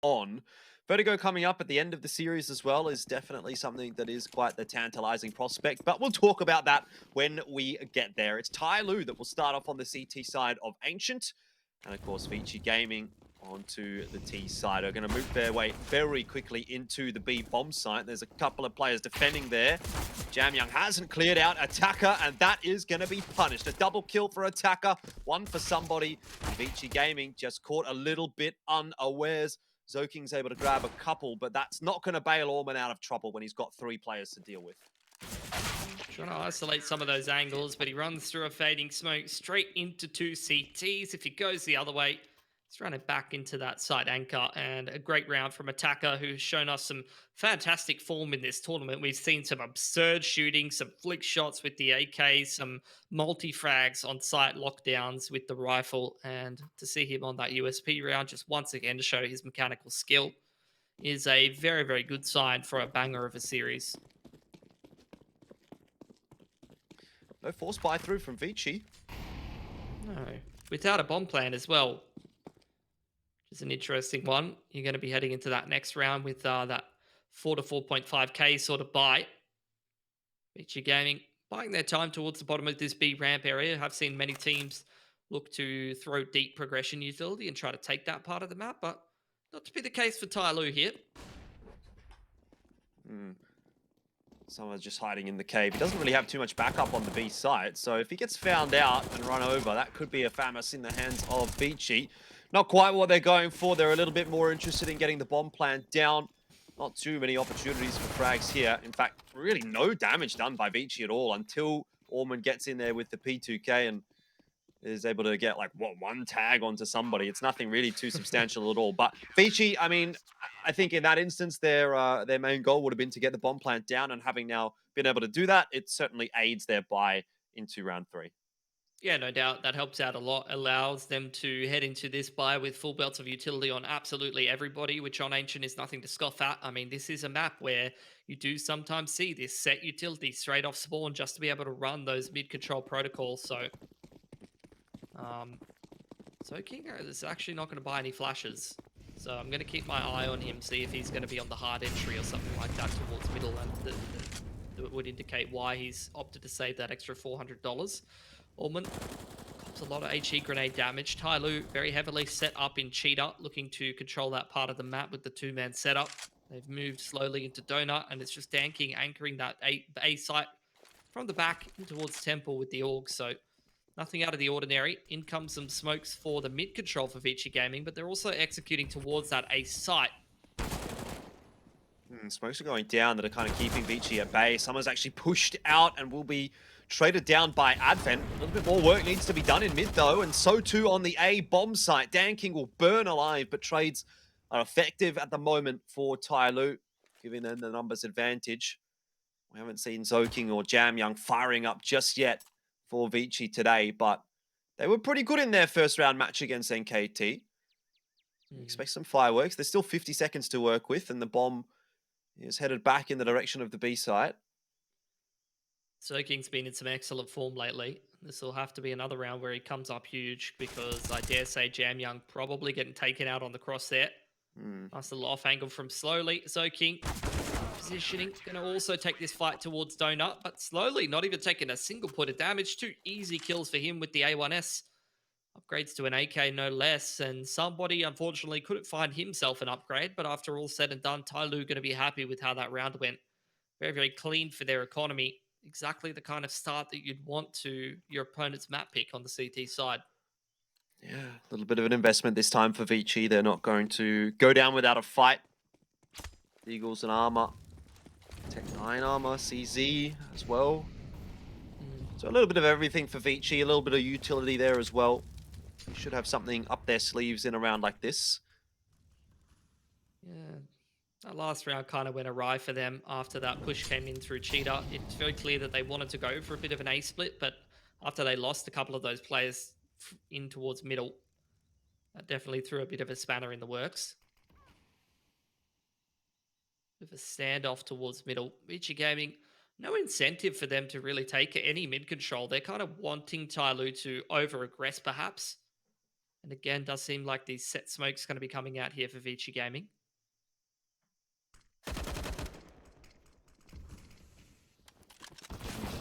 on. Vertigo coming up at the end of the series as well is definitely something that is quite the tantalizing prospect, but we'll talk about that when we get there. It's TYLOO that will start off on the CT side of Ancient, and of course ViCi Gaming onto the T side are going to move their way very quickly into the B bomb site. There's a couple of players defending there. Jamyoung hasn't cleared out Attacker, and that is going to be punished. A double kill for Attacker, one for somebody. ViCi Gaming just caught a little bit unawares. Zoking's able to grab a couple, but that's not going to bail Orman out of trouble when he's got 3 players to deal with. Trying to isolate some of those angles, but he runs through a fading smoke straight into 2 CTs. If he goes the other way, he's running back into that side anchor, and a great round from Attacker, who's shown us some fantastic form in this tournament. We've seen some absurd shooting, some flick shots with the AK, some multi-frags on site lockdowns with the rifle, and to see him on that USP round just once again to show his mechanical skill is a very, very good sign for a banger of a series. No force buy through from ViCi. No, without a bomb plan as well, which is an interesting one. You're going to be heading into that next round with that 4 to 4.5k sort of buy. ViCi Gaming buying their time towards the bottom of this B ramp area. I've seen many teams look to throw deep progression utility and try to take that part of the map, but not to be the case for TYLOO here. Someone's just hiding in the cave. He doesn't really have too much backup on the B site, so if he gets found out and run over, that could be a FAMAS in the hands of ViCi. Not quite what they're going for. They're a little bit more interested in getting the bomb plant down. Not too many opportunities for frags here. In fact, really no damage done by ViCi at all until Orman gets in there with the P2K and is able to get like one tag onto somebody. It's nothing really too substantial at all. But ViCi, I mean, I think in that instance, their main goal would have been to get the bomb plant down, and having now been able to do that, it certainly aids their buy into round 3. Yeah, no doubt. That helps out a lot. Allows them to head into this buy with full belts of utility on absolutely everybody, which on Ancient is nothing to scoff at. I mean, this is a map where you do sometimes see this set utility straight off spawn just to be able to run those mid-control protocols. So King is actually not going to buy any flashes. So I'm going to keep my eye on him, see if he's going to be on the hard entry or something like that towards middle, and that would indicate why he's opted to save that extra $400. Orman cops a lot of HE grenade damage. TYLOO very heavily set up in Cheetah, looking to control that part of the map with the 2-man setup. They've moved slowly into Donut, and it's just anchoring that A site from the back in towards Temple with the Org. So nothing out of the ordinary. In comes some smokes for the mid control for ViCi Gaming, but they're also executing towards that A site. Smokes are going down that are kind of keeping ViCi at bay. Someone's actually pushed out and will be traded down by Advent. A little bit more work needs to be done in mid though, and so too on the A bomb site. Dan King will burn alive, but trades are effective at the moment for TYLOO, giving them the numbers advantage. We haven't seen Zoking or Jamyoung firing up just yet for ViCi today, but they were pretty good in their first round match against NKT. Expect some fireworks. There's still 50 seconds to work with, and the bomb is headed back in the direction of the B site. Zoking's been in some excellent form lately. This will have to be another round where he comes up huge, because I dare say Jamyoung probably getting taken out on the cross there. Nice little off angle from slowly. Zoking positioning, going to also take this fight towards Donut, but slowly, not even taking a single point of damage. 2 easy kills for him with the A1S. Upgrades to an AK, no less, and somebody unfortunately couldn't find himself an upgrade, but after all said and done, TYLOO going to be happy with how that round went. Very, very clean for their economy. Exactly the kind of start that you'd want to your opponent's map pick on the CT side. Yeah, a little bit of an investment this time for ViCi. They're not going to go down without a fight. Eagles and armor. Tech 9 armor, CZ as well. So a little bit of everything for ViCi, a little bit of utility there as well. They should have something up their sleeves in a round like this. Yeah, that last round kind of went awry for them after that push came in through Cheetah. It's very clear that they wanted to go for a bit of an A split, but after they lost a couple of those players in towards middle, that definitely threw a bit of a spanner in the works. With a standoff towards middle. ViCi Gaming, no incentive for them to really take any mid control. They're kind of wanting TYLOO to over aggress perhaps, And again, does seem like the set smoke's going to be coming out here for ViCi Gaming.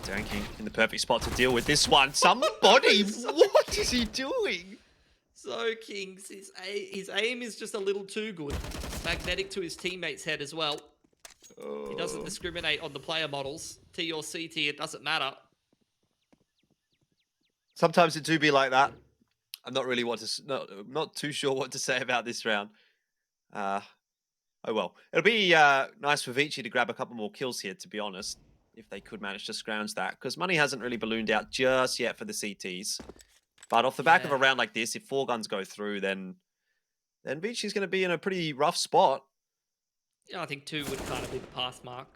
Danking in the perfect spot to deal with this one. Somebody, what is he doing? So Kings, his aim is just a little too good. Magnetic to his teammates' head as well. He doesn't discriminate on the player models. T or CT, it doesn't matter. Sometimes it do be like that. I'm not really not too sure what to say about this round. Oh well. It'll be nice for ViCi to grab a couple more kills here, to be honest, if they could manage to scrounge that, because money hasn't really ballooned out just yet for the CTs. But off the back of a round like this, if 4 guns go through, then ViCi's going to be in a pretty rough spot. Yeah, I think 2 would kind of be the path mark.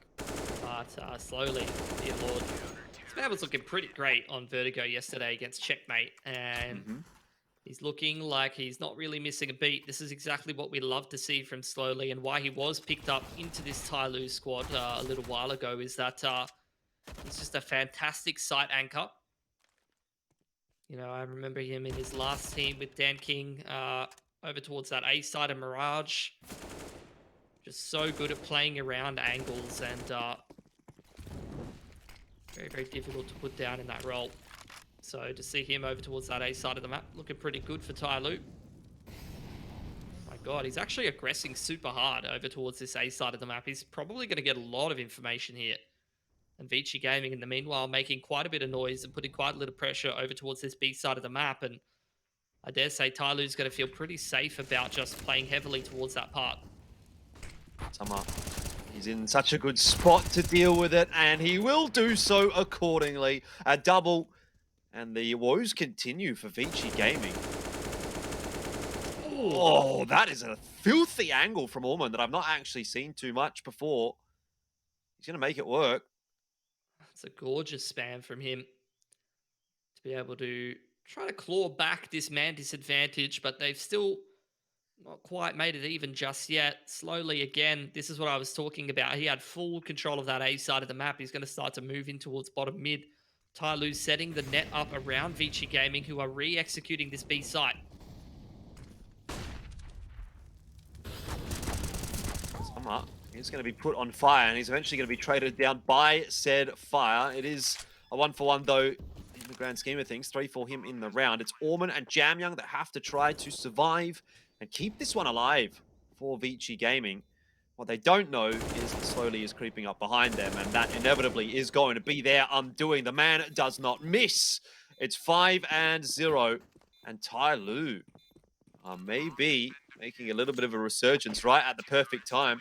But slowly, dear lord. This man was looking pretty great on Vertigo yesterday against Checkmate. And he's looking like he's not really missing a beat. This is exactly what we love to see from Slowly, and why he was picked up into this TYLOO squad a little while ago is that he's just a fantastic site anchor. You know, I remember him in his last team with Dan King over towards that A side of Mirage. Just so good at playing around angles and very, very difficult to put down in that role. So to see him over towards that A side of the map, looking pretty good for TYLOO. My God, he's actually aggressing super hard over towards this A side of the map. He's probably going to get a lot of information here. And ViCi Gaming, in the meanwhile, making quite a bit of noise and putting quite a little pressure over towards this B side of the map. And I dare say TYLOO's going to feel pretty safe about just playing heavily towards that part. Summer, he's in such a good spot to deal with it, and he will do so accordingly. A double, and the woes continue for ViCi Gaming. Oh, that is a filthy angle from Orman that I've not actually seen too much before. He's going to make it work. It's a gorgeous spam from him to be able to try to claw back this man disadvantage, but they've still not quite made it even just yet. Slowly again, this is what I was talking about. He had full control of that A side of the map. He's going to start to move in towards bottom mid. TYLOO setting the net up around ViCi Gaming, who are re-executing this B site. Summer, he's going to be put on fire, and he's eventually going to be traded down by said fire. It is a 1-for-1, though, in the grand scheme of things. 3 for him in the round. It's Orman and Jamyoung that have to try to survive and keep this one alive for ViCi Gaming. What they don't know is that Slowly is creeping up behind them, and that inevitably is going to be their undoing. The man does not miss. It's 5-0, and TYLOO maybe making a little bit of a resurgence right at the perfect time.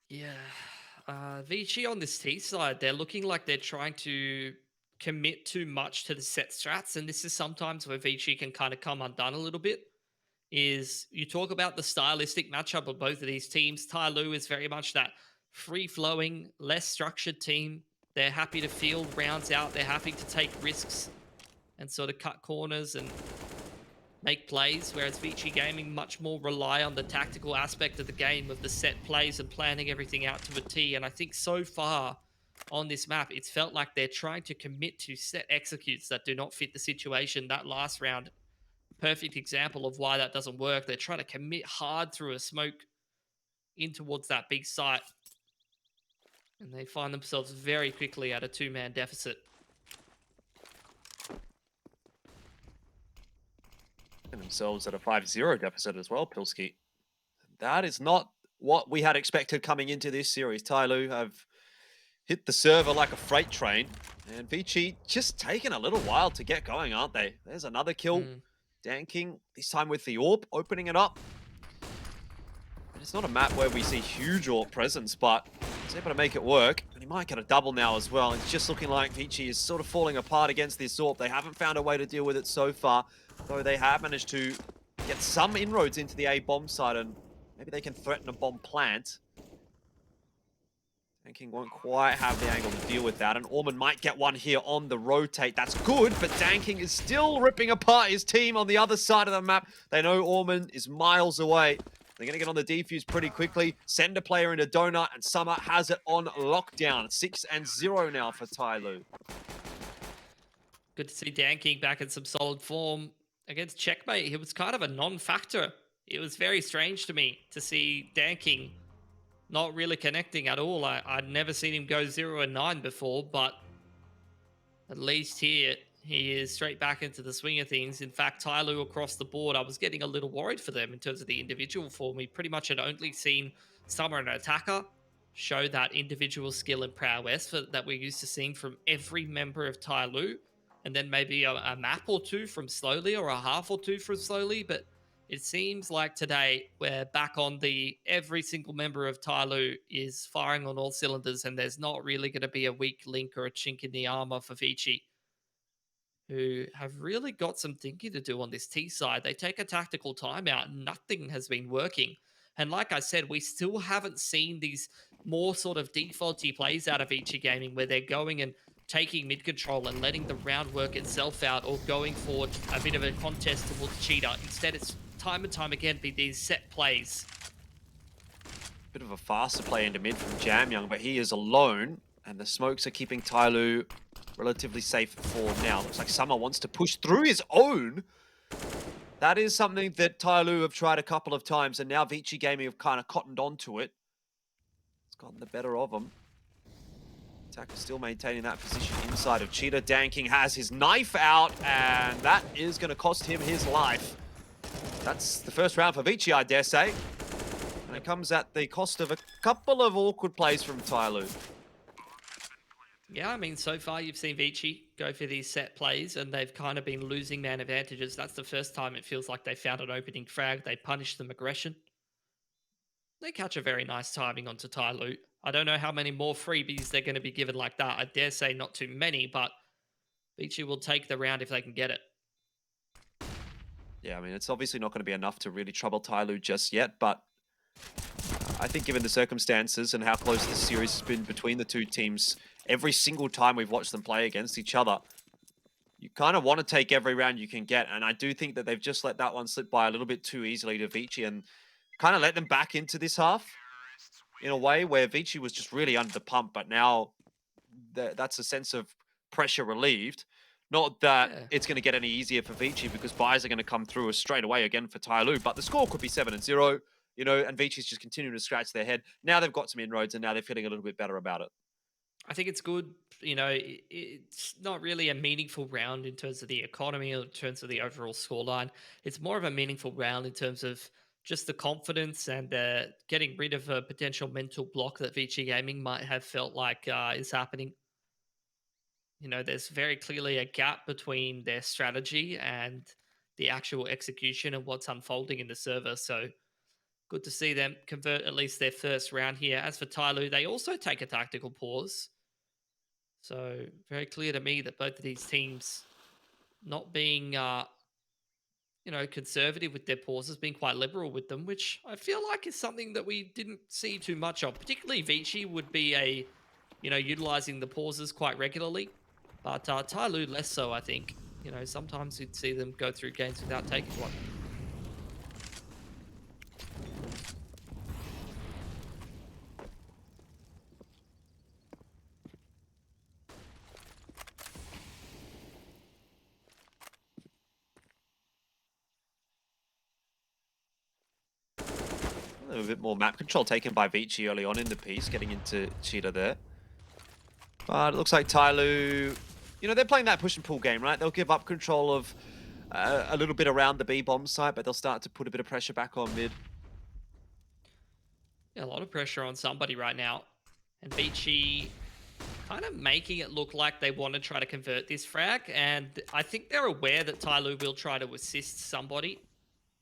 Yeah. ViCi on this T side, they're looking like they're trying to commit too much to the set strats, and this is sometimes where ViCi can kind of come undone a little bit. Is you talk about the stylistic matchup of both of these teams. TYLOO is very much that free-flowing, less structured team. They're happy to field rounds out. They're happy to take risks and sort of cut corners and make plays, whereas ViCi Gaming much more rely on the tactical aspect of the game, of the set plays and planning everything out to a T. And I think so far on this map, it's felt like they're trying to commit to set executes that do not fit the situation. That last round, perfect example of why that doesn't work. They're trying to commit hard through a smoke in towards that big site, and they find themselves very quickly at a 2-man deficit. And themselves at a 5-0 deficit as well, Pilski. That is not what we had expected coming into this series. TYLOO have hit the server like a freight train, and ViCi just taking a little while to get going, aren't they? There's another kill. Dan King, this time with the AWP, opening it up. And it's not a map where we see huge AWP presence, but he's able to make it work. And he might get a double now as well. It's just looking like ViCi is sort of falling apart against this AWP. They haven't found a way to deal with it so far, though they have managed to get some inroads into the A bomb site, and maybe they can threaten a bomb plant. Dan King won't quite have the angle to deal with that, and Orman might get one here on the rotate. That's good, but Dan King is still ripping apart his team on the other side of the map. They know Orman is miles away. They're going to get on the defuse pretty quickly, send a player into Donut, and Summer has it on lockdown. 6-0 now for TYLOO. Good to see Dan King back in some solid form. against Checkmate, he was kind of a non-factor. It was very strange to me to see Danking not really connecting at all. I'd never seen him go 0 and 9 before, but at least here he is straight back into the swing of things. In fact, TYLOO across the board, I was getting a little worried for them in terms of the individual form. We pretty much had only seen Summer and Attacker show that individual skill and prowess that we're used to seeing from every member of TYLOO, and then maybe a map or two from Slowly or a half or two from Slowly. But it seems like today we're back on the every single member of TYLOO is firing on all cylinders, and there's not really going to be a weak link or a chink in the armor for ViCi, who have really got some thinking to do on this T side. They take a tactical timeout, and nothing has been working. And like I said, we still haven't seen these more sort of defaulty plays out of ViCi Gaming where they're going and taking mid control and letting the round work itself out, or going for a bit of a contest towards Cheetah. Instead, it's time and time again be these set plays. Bit of a faster play into mid from Jamyoung, but he is alone, and the smokes are keeping TYLOO relatively safe for now. Looks like Summer wants to push through his own. That is something that TYLOO have tried a couple of times, and now ViCi Gaming have kind of cottoned onto it. It's gotten the better of them. Attacker still maintaining that position inside of Cheetah. Danking has his knife out, and that is going to cost him his life. That's the first round for ViCi, I dare say. And it comes at the cost of a couple of awkward plays from TYLOO. Yeah, I mean, so far you've seen ViCi go for these set plays, and they've kind of been losing man advantages. That's the first time it feels like they found an opening frag. They punish them aggression. They catch a very nice timing onto TYLOO. I don't know how many more freebies they're going to be given like that. I dare say not too many, but ViCi will take the round if they can get it. Yeah, I mean, it's obviously not going to be enough to really trouble TYLOO just yet, but I think given the circumstances and how close this series has been between the two teams, every single time we've watched them play against each other, you kind of want to take every round you can get. And I do think that they've just let that one slip by a little bit too easily to ViCi and kind of let them back into this half in a way where ViCi was just really under the pump, but now that's a sense of pressure relieved. Not that it's going to get any easier for ViCi, because buys are going to come through straight away again for TYLOO, but the score could be 7-0, you know, and ViCi's just continuing to scratch their head. Now they've got some inroads, and now they're feeling a little bit better about it. I think it's good. You know, it's not really a meaningful round in terms of the economy or in terms of the overall scoreline. It's more of a meaningful round in terms of just the confidence and getting rid of a potential mental block that ViCi Gaming might have felt like is happening. You know, there's very clearly a gap between their strategy and the actual execution and what's unfolding in the server. So good to see them convert at least their first round here. As for TYLOO, they also take a tactical pause. So very clear to me that both of these teams not being, you know, conservative with their pauses, being quite liberal with them, which I feel like is something that we didn't see too much of. Particularly ViCi would be utilizing the pauses quite regularly, but TYLOO less so, I think. You know, sometimes you'd see them go through games without taking one. A little bit more map control taken by ViCi early on in the piece, getting into Cheetah there. But it looks like TYLOO, you know, they're playing that push and pull game, right? They'll give up control of a little bit around the B bomb site, but they'll start to put a bit of pressure back on mid. Yeah, a lot of pressure on somebody right now. And ViCi kind of making it look like they want to try to convert this frag. And I think they're aware that TYLOO will try to assist somebody.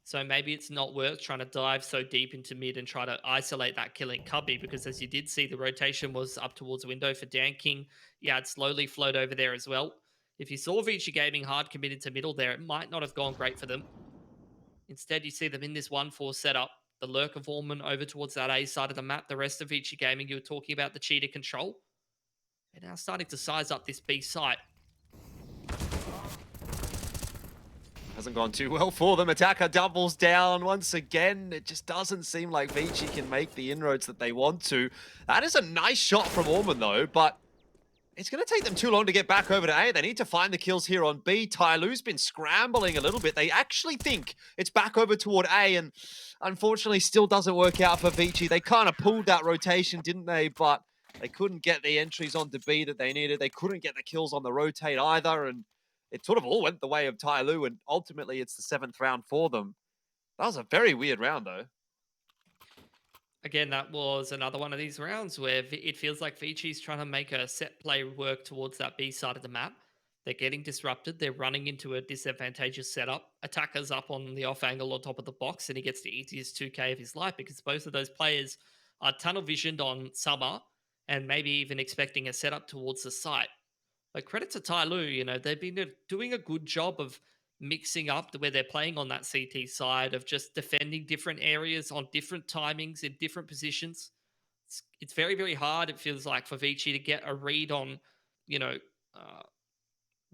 So maybe it's not worth trying to dive so deep into mid and try to isolate that killing Cubby, because as you did see, the rotation was up towards window for Danking. Yeah, it slowly flowed over there as well. If you saw ViCi Gaming hard committed to middle there, it might not have gone great for them. Instead, you see them in this 1-4 setup. The Lurker Vorman over towards that A side of the map. The rest of ViCi Gaming, you were talking about the cheetah control. They're now starting to size up this B site. Hasn't gone too well for them. Attacker doubles down once again. It just doesn't seem like ViCi can make the inroads that they want to. That is a nice shot from Orman though, but It's going to take them too long to get back over to A. They need to find the kills here on B. TYLOO's been scrambling a little bit. They actually think it's back over toward A, and unfortunately still doesn't work out for ViCi. They kind of pulled that rotation, didn't they? But they couldn't get the entries onto B that they needed. They couldn't get the kills on the rotate either, and it sort of all went the way of TYLOO, and ultimately it's the 7th round for them. That was a very weird round, though. Again, that was another one of these rounds where it feels like ViCi's trying to make a set play work towards that B side of the map. They're getting disrupted. They're running into a disadvantageous setup. Attacker's up on the off angle on top of the box, and he gets the easiest 2K of his life because both of those players are tunnel visioned on Summer and maybe even expecting a setup towards the site. Like, credit to TYLOO, they've been doing a good job of mixing up where they're playing on that CT side of just defending different areas on different timings in different positions. It's very, very hard, it feels like, for ViCi to get a read on, you know, uh,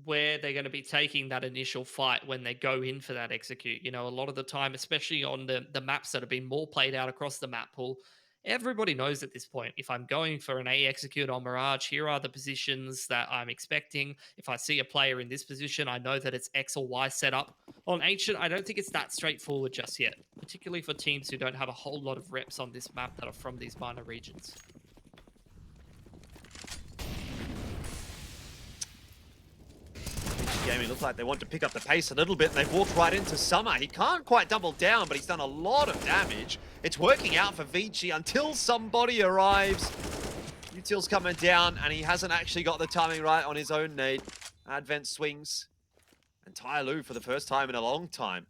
where they're going to be taking that initial fight when they go in for that execute. A lot of the time, especially on the maps that have been more played out across the map pool, everybody knows at this point, if I'm going for an A execute on Mirage, here are the positions that I'm expecting. If I see a player in this position, I know that it's X or Y setup. On Ancient, I don't think it's that straightforward just yet, particularly for teams who don't have a whole lot of reps on this map that are from these minor regions. Gaming look like they want to pick up the pace a little bit. They've walked right into Summer. He can't quite double down, but he's done a lot of damage. It's working out for ViCi until somebody arrives. Util's coming down, and he hasn't actually got the timing right on his own nade. Advent swings. And TYLOO, for the first time in a long time,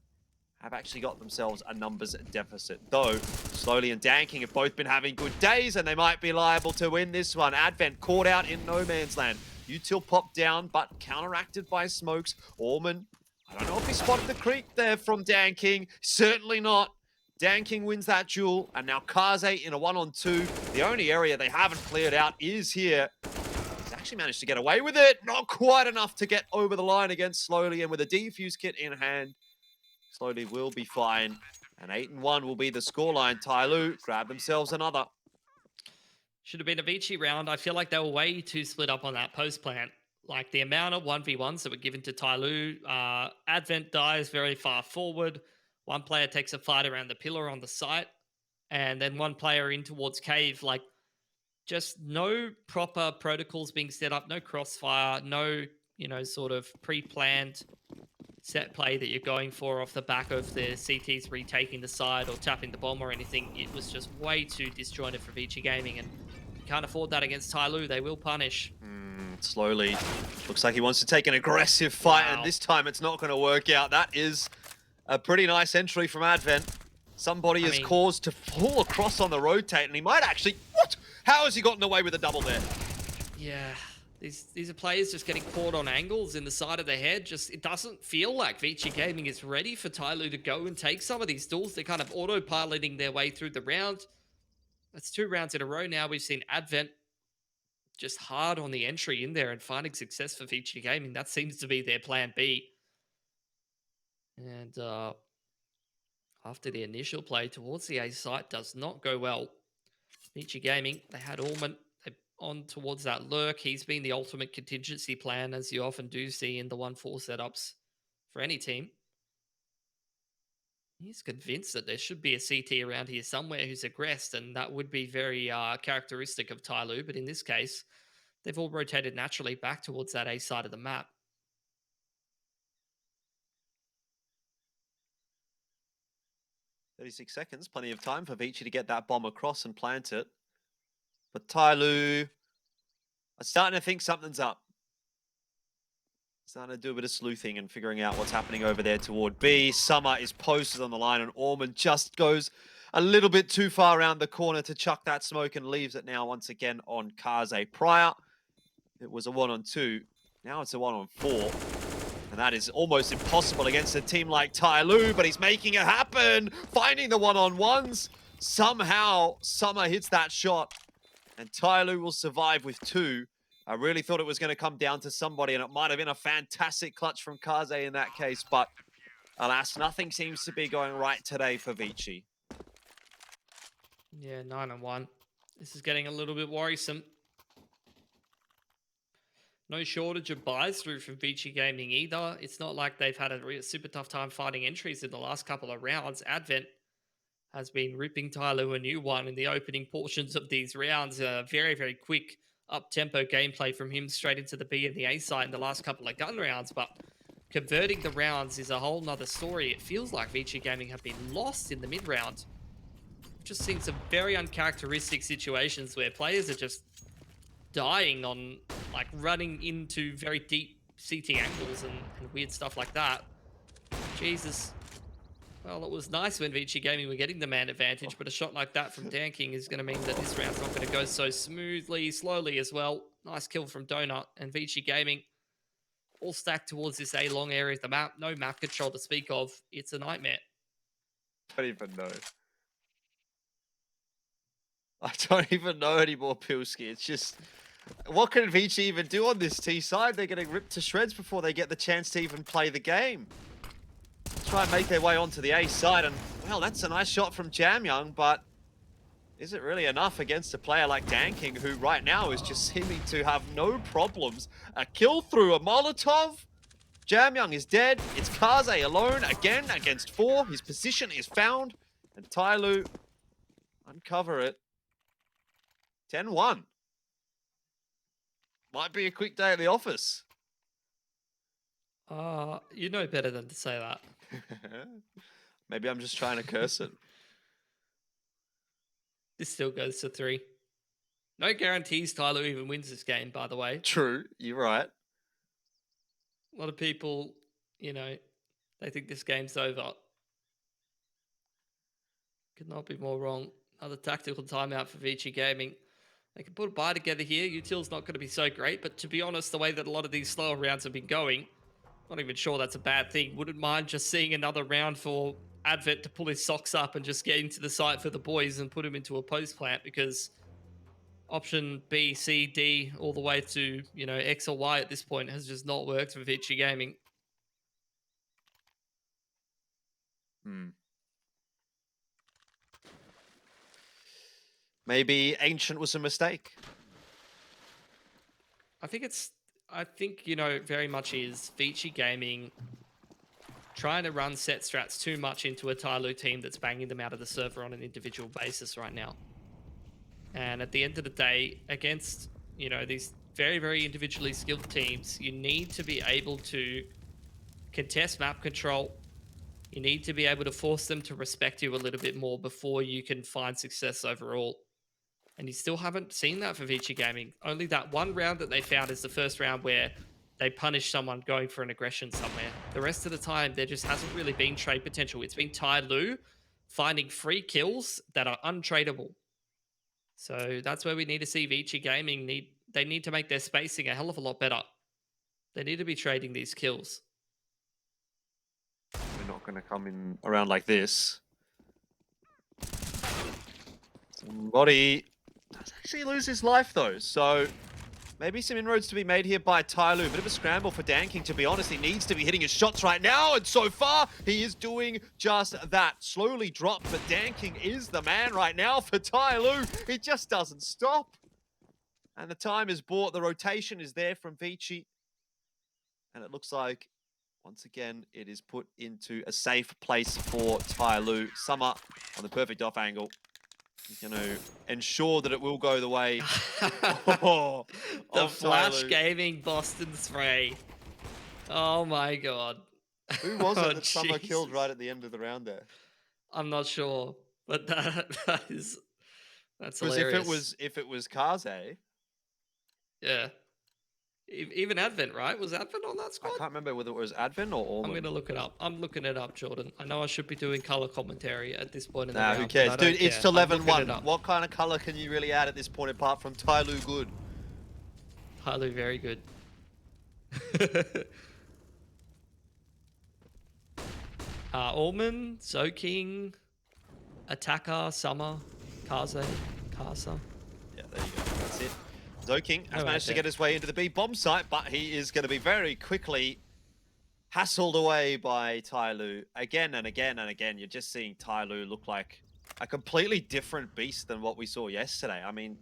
have actually got themselves a numbers deficit. Though, Slowly and Danking have both been having good days, and they might be liable to win this one. Advent caught out in no man's land. Util popped down, but counteracted by smokes. Orman, I don't know if he spotted the creep there from Danking. Certainly not. Danking wins that duel, and now Kaze in a 1-on-2. The only area they haven't cleared out is here. He's actually managed to get away with it. Not quite enough to get over the line against Slowly, and with a defuse kit in hand, Slowly will be fine. And 8-1 will be the scoreline. TYLOO grab themselves another. Should have been a ViCi round. I feel like they were way too split up on that post plant. Like, the amount of 1v1s that were given to TYLOO, Advent dies very far forward. One player takes a fight around the pillar on the site, and then one player in towards cave. Like, just no proper protocols being set up, no crossfire, no, sort of pre-planned set play that you're going for off the back of the CTs retaking the side or tapping the bomb or anything. It was just way too disjointed for ViCi Gaming, and you can't afford that against TYLOO. They will punish. Slowly. Looks like he wants to take an aggressive fight, Wow. and this time it's not going to work out. That is a pretty nice entry from Advent. Somebody is caused to fall across on the rotate, and he might actually... What? How has he gotten away with a double there? Yeah. These are players just getting caught on angles in the side of the head. Just, it doesn't feel like ViCi Gaming is ready for TYLOO to go and take some of these duels. They're kind of autopiloting their way through the round. That's 2 rounds in a row now. We've seen Advent just hard on the entry in there and finding success for ViCi Gaming. That seems to be their plan B. And after the initial play towards the A site does not go well. ViCi Gaming, they had Orman on towards that lurk. He's been the ultimate contingency plan, as you often do see in the 1-4 setups for any team. He's convinced that there should be a CT around here somewhere who's aggressed, and that would be very characteristic of TYLOO. But in this case, they've all rotated naturally back towards that A side of the map. "36 seconds, plenty of time for ViCi to get that bomb across and plant it. But TYLOO are starting to think something's up. Starting to do a bit of sleuthing and figuring out what's happening over there toward B. Summer is posted on the line, and Orman just goes a little bit too far around the corner to chuck that smoke and leaves it now once again on Kaze. Prior, it was a 1-on-2. Now it's a 1-on-4. And that is almost impossible against a team like TYLOO, but he's making it happen, finding the 1-on-1s. Somehow, Summer hits that shot, and TYLOO will survive with 2. I really thought it was going to come down to somebody, and it might have been a fantastic clutch from Kaze in that case, but alas, nothing seems to be going right today for ViCi. Yeah, 9-1. This is getting a little bit worrisome. No shortage of buys through from ViCi Gaming either. It's not like they've had a super tough time finding entries in the last couple of rounds. Advent has been ripping TYLOO a new one in the opening portions of these rounds. Very, very quick up-tempo gameplay from him straight into the B and the A site in the last couple of gun rounds, but converting the rounds is a whole nother story. It feels like ViCi Gaming have been lost in the mid-round. I've just seen some very uncharacteristic situations where players are just dying on, like, running into very deep CT angles and weird stuff like that. Jesus. Well, it was nice when ViCi Gaming were getting the man advantage, but a shot like that from Danking is going to mean that this round's not going to go so smoothly, slowly as well. Nice kill from Donut, and ViCi Gaming all stacked towards this A long area of the map. No map control to speak of. It's a nightmare. I don't even know. I don't even know anymore, Pilski. It's just, what can ViCi even do on this T side? They're getting ripped to shreds before they get the chance to even play the game. Try and make their way onto the A side, and well, that's a nice shot from Jamyoung, but is it really enough against a player like Danking, who right now is just seeming to have no problems? A kill through a Molotov. Jamyoung is dead. It's Kaze alone again against 4. His position is found, and TYLOO uncover it. 10-1. Might be a quick day at the office. You know better than to say that. Maybe I'm just trying to curse it. This still goes to 3. No guarantees TYLOO even wins this game, by the way. True, you're right. A lot of people, you know, they think this game's over. Could not be more wrong. Another tactical timeout for ViCi Gaming. They can put a buy together here. Util's not going to be so great, but to be honest, the way that a lot of these slower rounds have been going, not even sure that's a bad thing. Wouldn't mind just seeing another round for Advent to pull his socks up and just get into the site for the boys and put him into a post plant, because option B, C, D, all the way to, you know, X or Y at this point has just not worked for ViCi Gaming. Maybe Ancient was a mistake. I think, you know, very much is ViCi Gaming trying to run set strats too much into a TYLOO team that's banging them out of the server on an individual basis right now. And at the end of the day, against, you know, these very, very individually skilled teams, you need to be able to contest map control. You need to be able to force them to respect you a little bit more before you can find success overall. And you still haven't seen that for ViCi Gaming. Only that one round that they found is the first round where they punished someone going for an aggression somewhere. The rest of the time, there just hasn't really been trade potential. It's been TYLOO finding free kills that are untradeable. So that's where we need to see ViCi Gaming. They need to make their spacing a hell of a lot better. They need to be trading these kills. We're not going to come in around like this. Somebody does actually lose his life, though, so maybe some inroads to be made here by TYLOO. Bit of a scramble for Danking, to be honest. He needs to be hitting his shots right now, and so far, he is doing just that. Slowly dropped, but Danking is the man right now for TYLOO. He just doesn't stop. And the time is bought. The rotation is there from ViCi. And it looks like, once again, it is put into a safe place for TYLOO. Summer on the perfect off angle. He's going to ensure that it will go the way The of Flash TYLOO. Gaming Boston spray. Oh my god. Who was it Oh, that Summer killed Jesus. right at the end of the round there? I'm not sure, but that's Because hilarious. if it was Kaze, Yeah. Even Advent, right? Was Advent on that I squad? can't remember whether it was Advent or I'm Orman. going to look it up. I'm looking it up, Jordan. I know I should be doing color commentary at this point in the Nah, round. who cares? But I Dude, don't it's care. I'm looking 11-1. it up. What kind of color can you really add at this point apart from TYLOO good? Highly very good. Orman, Zoking, Attacker, Summer, Kaze, Kasa. Yeah, there you go. That's it. Zoking has Oh, managed to okay. get his way into the B bomb site, but he is going to be very quickly hassled away by TYLOO again and again and again. You're just seeing TYLOO look like a completely different beast than what we saw yesterday. I mean,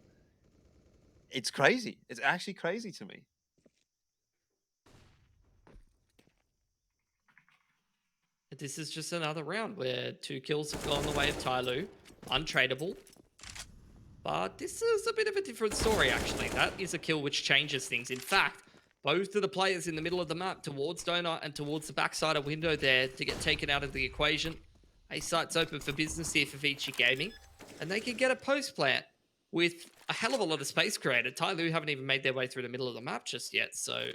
it's crazy. It's actually crazy to me. This is just another round where 2 kills have gone the way of TYLOO. Untradeable. But this is a bit of a different story, actually. That is a kill which changes things. In fact, both of the players in the middle of the map towards Donut and towards the backside of window there to get taken out of the equation. A site's open for business here for ViCi Gaming. And they can get a post plant with a hell of a lot of space created. TYLOO haven't even made their way through the middle of the map just yet. So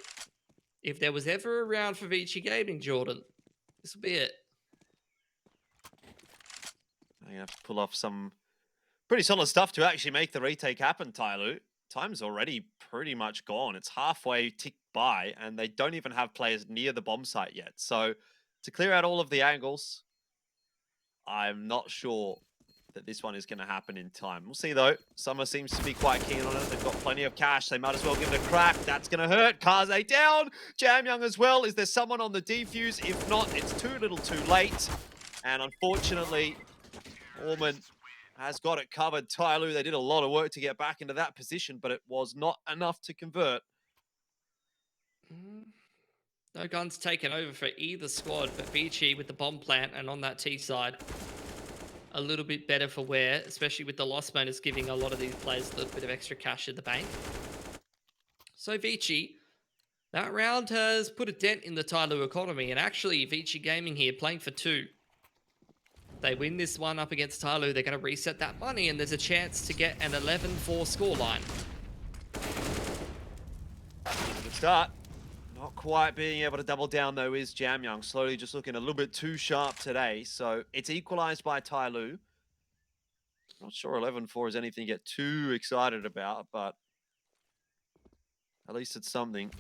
if there was ever a round for ViCi Gaming, Jordan, this will be it. I have to pull off some pretty solid stuff to actually make the retake happen, TYLOO. Time's already pretty much gone. It's halfway ticked by, and they don't even have players near the bomb site yet. So to clear out all of the angles, I'm not sure that this one is going to happen in time. We'll see, though. Summer seems to be quite keen on it. They've got plenty of cash. They might as well give it a crack. That's going to hurt. Kaze down. Jamyoung as well. Is there someone on the defuse? If not, it's too little too late. And unfortunately, Orman has got it covered. TYLOO, they did a lot of work to get back into that position, but it was not enough to convert. No guns taken over for either squad, but ViCi with the bomb plant and on that T side, a little bit better for wear, especially with the loss bonus giving a lot of these players a little bit of extra cash in the bank. So ViCi, that round has put a dent in the TYLOO economy, and actually ViCi Gaming here playing for 2. They win this one up against TYLOO, they're going to reset that money, and there's a chance to get an 11-4 scoreline. Good start. Not quite being able to double down, though, is Jamyoung. Slowly just looking a little bit too sharp today. So it's equalized by TYLOO. Not sure 11-4 is anything to get too excited about, but at least it's something.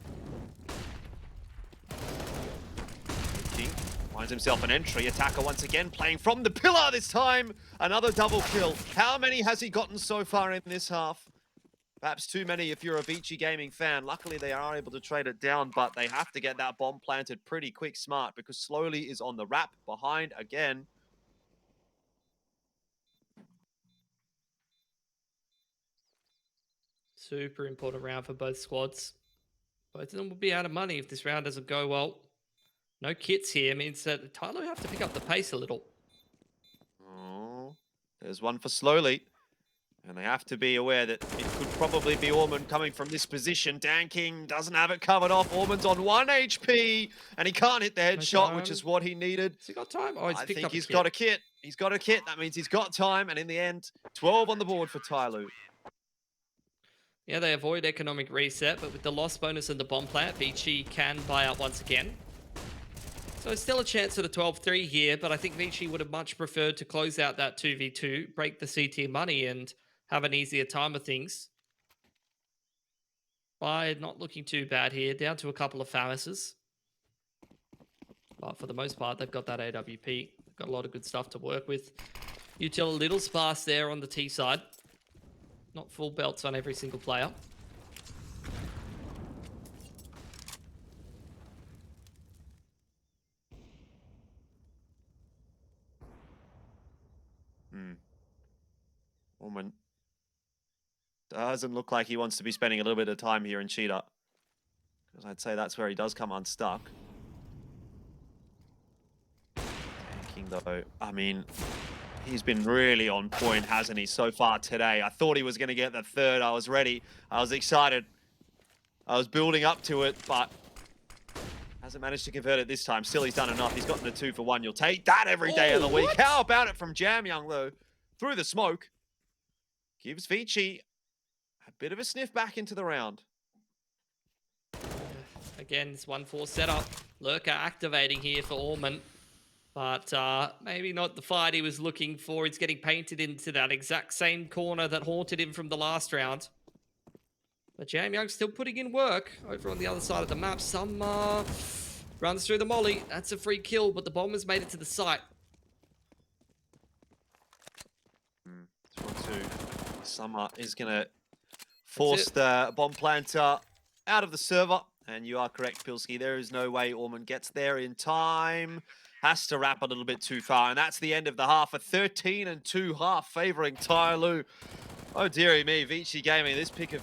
King finds himself an entry. Attacker once again playing from the pillar this time. Another double kill. How many has he gotten so far in this half? Perhaps too many if you're a ViCi Gaming fan. Luckily, they are able to trade it down, but they have to get that bomb planted pretty quick smart because Slowly is on the wrap behind again. Super important round for both squads. Both of them will be out of money if this round doesn't go well. No kits here means that TYLOO have to pick up the pace a little. Oh, there's one for Slowly. And they have to be aware that it could probably be Orman coming from this position. Dan King doesn't have it covered off. Orman's on 1 HP, and he can't hit the headshot, which is what he needed. Has he got time? Oh, I think he's got a kit. He's got a kit. That means he's got time, and in the end, 12 on the board for TYLOO. Yeah, they avoid economic reset, but with the loss bonus and the bomb plant, ViCi can buy out once again. So it's still a chance at a 12-3 here, but I think ViCi would have much preferred to close out that 2v2, break the CT money, and have an easier time of things. By not looking too bad here, down to a couple of Famises. But for the most part, they've got that AWP. They've got a lot of good stuff to work with. Util a little sparse there on the T side. Not full belts on every single player. Orman doesn't look like he wants to be spending a little bit of time here in Cheetah. Because I'd say that's where he does come unstuck. King, though, I mean, he's been really on point, hasn't he, so far today? I thought he was going to get the third. I was ready. I was excited. I was building up to it, but hasn't managed to convert it this time. Still, he's done enough. He's gotten a 2 for 1. You'll take that every day of the week. How about it from Jamyoung, though? Through the smoke. Gives ViCi a bit of a sniff back into the round. Again, it's 1-4 setup. Lurker activating here for Orman. But maybe not the fight he was looking for. He's getting painted into that exact same corner that haunted him from the last round. But Jamyoung's still putting in work over on the other side of the map. Some runs through the molly. That's a free kill, but the bomb has made it to the site. 2-2. Summer is going to force the bomb planter out of the server. And you are correct, Pilski. There is no way Orman gets there in time. Has to wrap a little bit too far. And that's the end of the half. A 13-2 half favoring TYLOO. Oh dearie me, ViCi Gaming, this pick of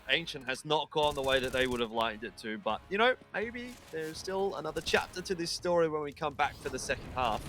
Ancient has not gone the way that they would have liked it to, but you know, maybe there's still another chapter to this story when we come back for the second half.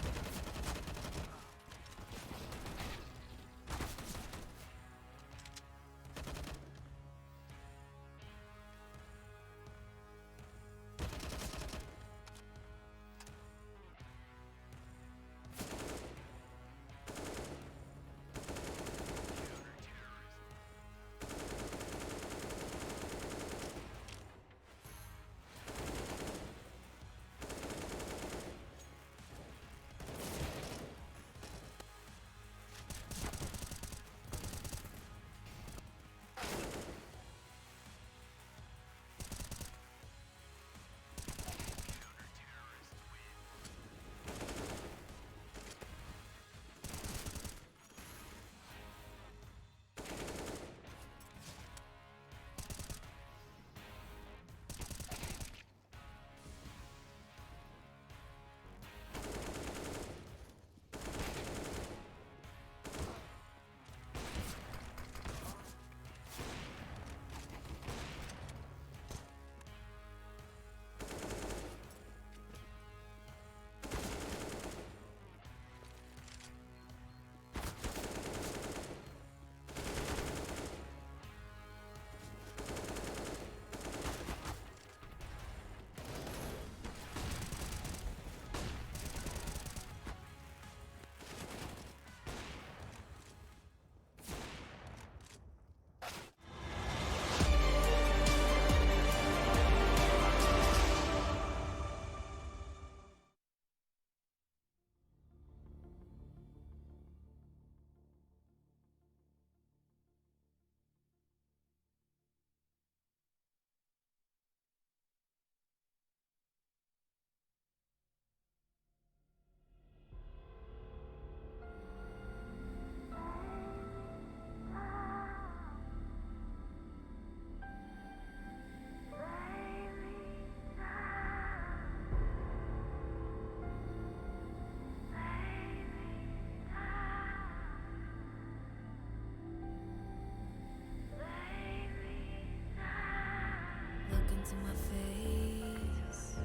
Look into my face.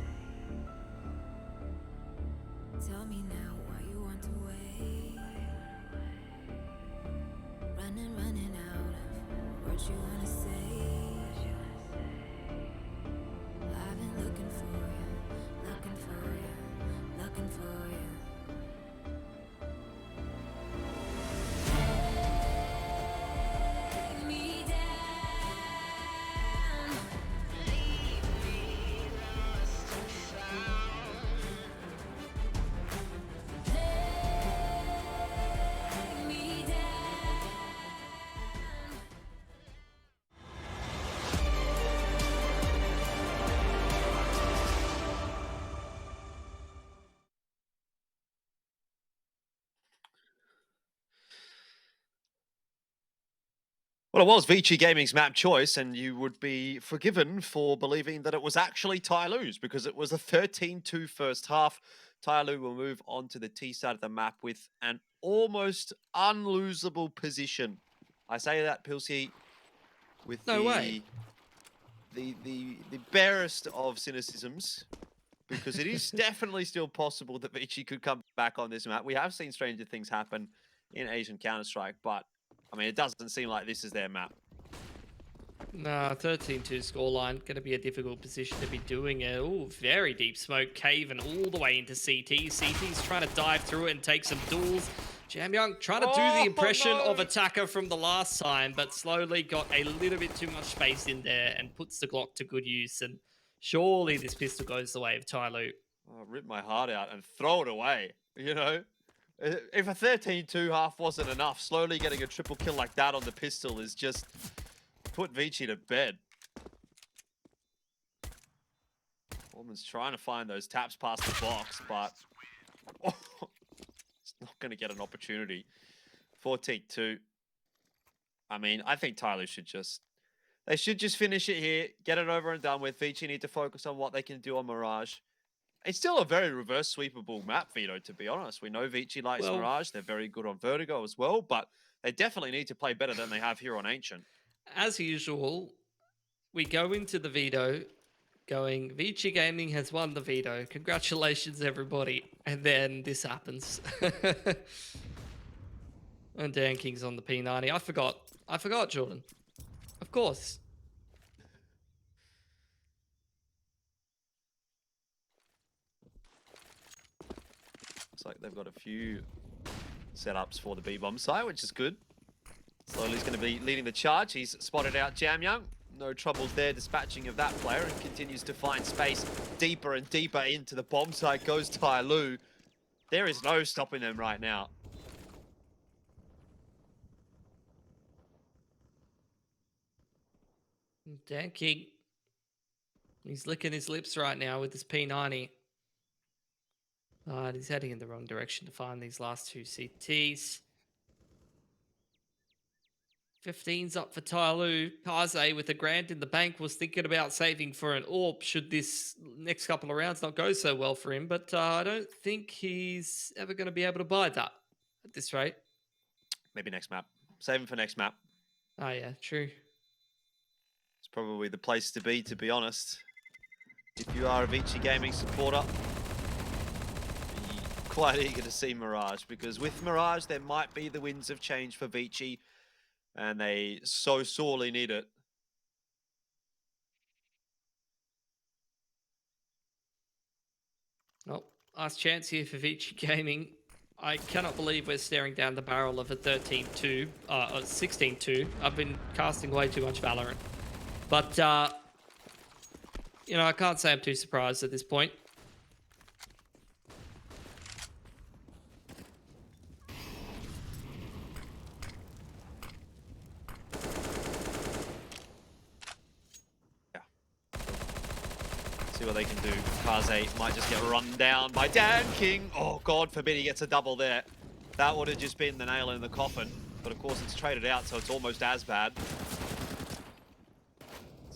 Tell me now why you want to wait. Running out of words you wanna say. I've been looking for you, looking for you, looking for you. Take me down. Take me down. Well, it was ViCi Gaming's map choice, and you would be forgiven for believing that it was actually TYLOO's because it was a 13-2 first half. TYLOO will move on to the T side of the map with an almost unlosable position. I say that, Pilsy, with No way. the barest of cynicisms, because it is definitely still possible that ViCi could come back on this map. We have seen stranger things happen in Asian Counter-Strike, but I mean, it doesn't seem like this is their map. Nah, 13-2 scoreline. Going to be a difficult position to be doing it. Oh, very deep smoke. Cave and all the way into CT. CT's trying to dive through it and take some duels. Jamyoung trying to do the impression of attacker from the last time, but slowly got a little bit too much space in there and puts the Glock to good use. And surely this pistol goes the way of TYLOO. Oh, rip my heart out and throw it away, you know? If a 13-2 half wasn't enough, slowly getting a triple kill like that on the pistol is just put ViCi to bed. Foreman's trying to find those taps past the box, but it's not going to get an opportunity. 14-2. I mean, I think Tyler should just... They should just finish it here, get it over and done with. ViCi need to focus on what they can do on Mirage. It's still a very reverse sweepable map, Vito, to be honest. We know ViCi likes Well, Mirage. They're very good on Vertigo as well, but They definitely need to play better than they have here on Ancient. As usual, we go into the veto going, ViCi Gaming has won the veto. Congratulations, everybody. And then this happens. And Dan King's on the P90. I forgot, Jordan. Of course. Looks like they've got a few setups for the B-bomb site, which is good. Slowly's going to be leading the charge. He's spotted out Jamyoung. No troubles there dispatching of that player, and continues to find space deeper and deeper into the bomb site. Goes TYLOO. There is no stopping them right now. Dan King. He's licking his lips right now with his P90. He's heading in the wrong direction to find these last two CTs. 15's up for TYLOO. Kaze with a grand in the bank was thinking about saving for an AWP should this next couple of rounds not go so well for him. But I don't think he's ever going to be able to buy that at this rate. Maybe next map. Save him for next map. Oh, yeah, true. It's probably the place to be honest. If you are a ViCi Gaming supporter, be quite eager to see Mirage, because with Mirage there might be the winds of change for ViCi, and they so sorely need it. Well, last chance here for ViCi Gaming. I cannot believe we're staring down the barrel of a 13-2, 16-2. I've been casting way too much Valorant. But, you know, I can't say I'm too surprised at this point. See what they can do. Kaze might just get run down by Dan King. Oh, God forbid he gets a double there. That would have just been the nail in the coffin. But of course it's traded out, so it's almost as bad.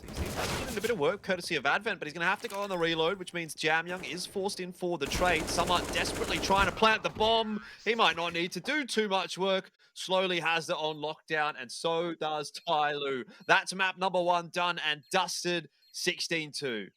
He's getting a bit of work courtesy of Advent, but he's going to have to go on the reload, which means Jamyoung is forced in for the trade. Someone desperately trying to plant the bomb. He might not need to do too much work. Slowly has it on lockdown, and so does TYLOO. That's map number 1 done and dusted. 16-2.